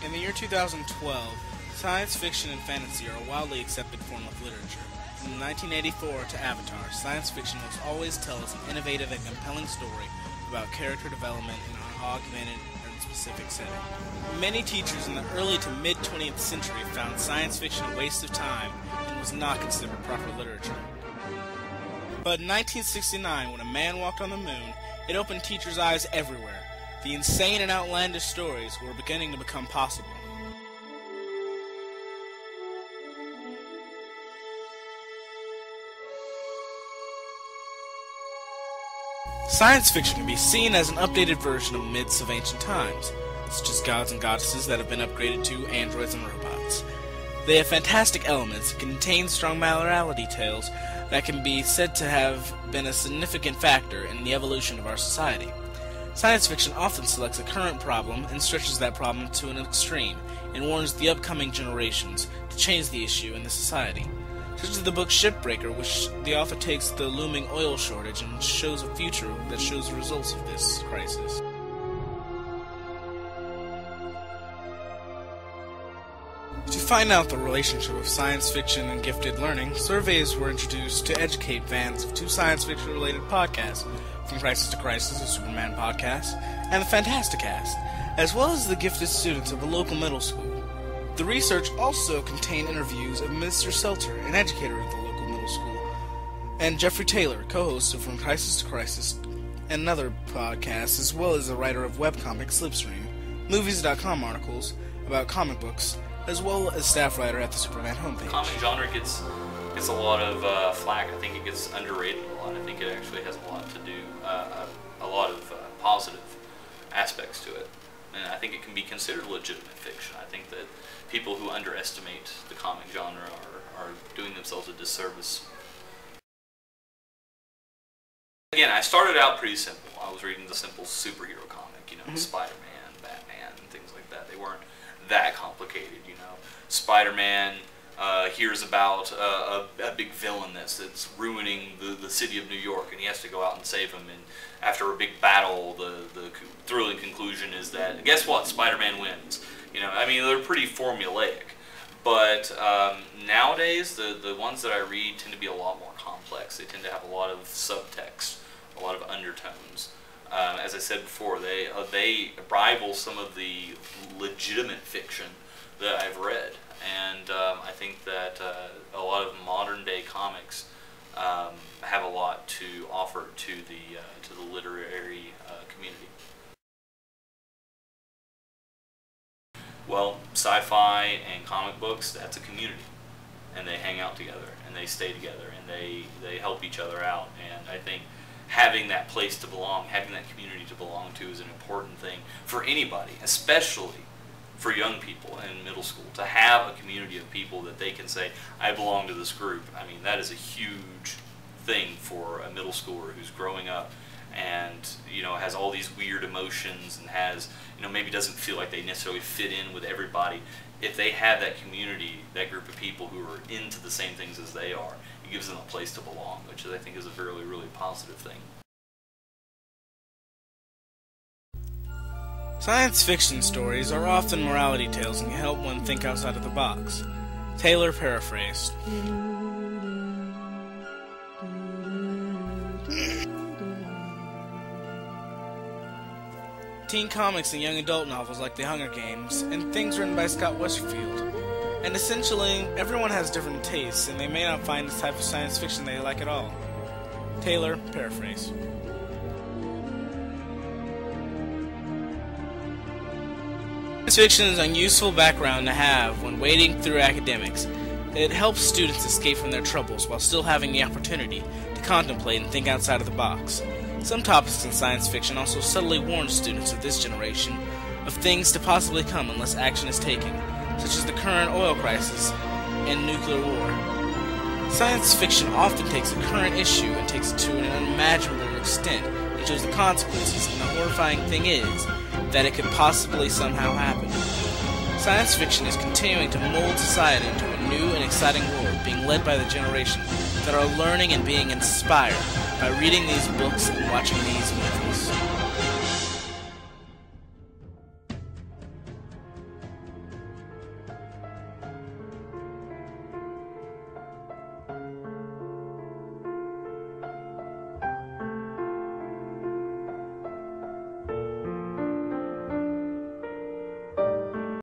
In the year 2012, science fiction and fantasy are a widely accepted form of literature. From 1984 to Avatar, science fiction must always tell us an innovative and compelling story about character development in an augmented and specific setting. Many teachers in the early to mid-20th century found science fiction a waste of time and was not considered proper literature. But in 1969, when a man walked on the moon, it opened teachers' eyes everywhere. The insane and outlandish stories were beginning to become possible. Science fiction can be seen as an updated version of myths of ancient times, such as gods and goddesses that have been upgraded to androids and robots. They have fantastic elements and contain strong morality tales that can be said to have been a significant factor in the evolution of our society. Science fiction often selects a current problem and stretches that problem to an extreme, and warns the upcoming generations to change the issue in the society. Such as the book Shipbreaker, which the author takes the looming oil shortage and shows a future that shows the results of this crisis. To find out the relationship of science fiction and gifted learning, surveys were introduced to educate fans of two science fiction-related podcasts, From Crisis to Crisis, a Superman podcast, and the Fantasticast, as well as the gifted students of a local middle school. The research also contained interviews of Mr. Seltzer, an educator at the local middle school, and Jeffrey Taylor, co-host of From Crisis to Crisis, and another podcast, as well as a writer of webcomic Slipstream, Movies.com articles about comic books, as well as staff writer at the Superman homepage. The comic genre gets a lot of flack. I think it gets underrated a lot. I think it actually has a lot to do, a lot of positive aspects to it. And I think it can be considered legitimate fiction. I think that people who underestimate the comic genre are doing themselves a disservice. Again, I started out pretty simple. I was reading the simple superhero comic, Spider-Man, Batman, and things like that. They weren't that complicated, Spider-Man hears about a big villain that's ruining the city of New York, and he has to go out and save him. And after a big battle, the thrilling conclusion is that, guess what? Spider-Man wins. They're pretty formulaic. But nowadays, the ones that I read tend to be a lot more complex. They tend to have a lot of subtext, a lot of undertones. As I said before, they rival some of the legitimate fiction that I've read, and I think that a lot of modern day comics have a lot to offer to the literary community. Well, sci-fi and comic books, that's a community, and they hang out together, and they stay together, and they help each other out, and I think having that place to belong, having that community to belong to is an important thing for anybody, especially for young people in middle school, to have a community of people that they can say, I belong to this group. That is a huge thing for a middle schooler who's growing up and has all these weird emotions and has maybe doesn't feel like they necessarily fit in with everybody. If they have that community, that group of people who are into the same things as they are, it gives them a place to belong, which I think is a really, really positive thing. Science fiction stories are often morality tales and can help one think outside of the box. Taylor paraphrased. Teen comics and young adult novels like The Hunger Games, and things written by Scott Westerfield. And essentially, everyone has different tastes, and they may not find the type of science fiction they like at all. Taylor paraphrased. Science fiction is a useful background to have when wading through academics. It helps students escape from their troubles while still having the opportunity to contemplate and think outside of the box. Some topics in science fiction also subtly warn students of this generation of things to possibly come unless action is taken, such as the current oil crisis and nuclear war. Science fiction often takes a current issue and takes it to an unimaginable extent and shows the consequences, and the horrifying thing is that it could possibly somehow happen. Science fiction is continuing to mold society into a new and exciting world, being led by the generation that are learning and being inspired by reading these books and watching these movies.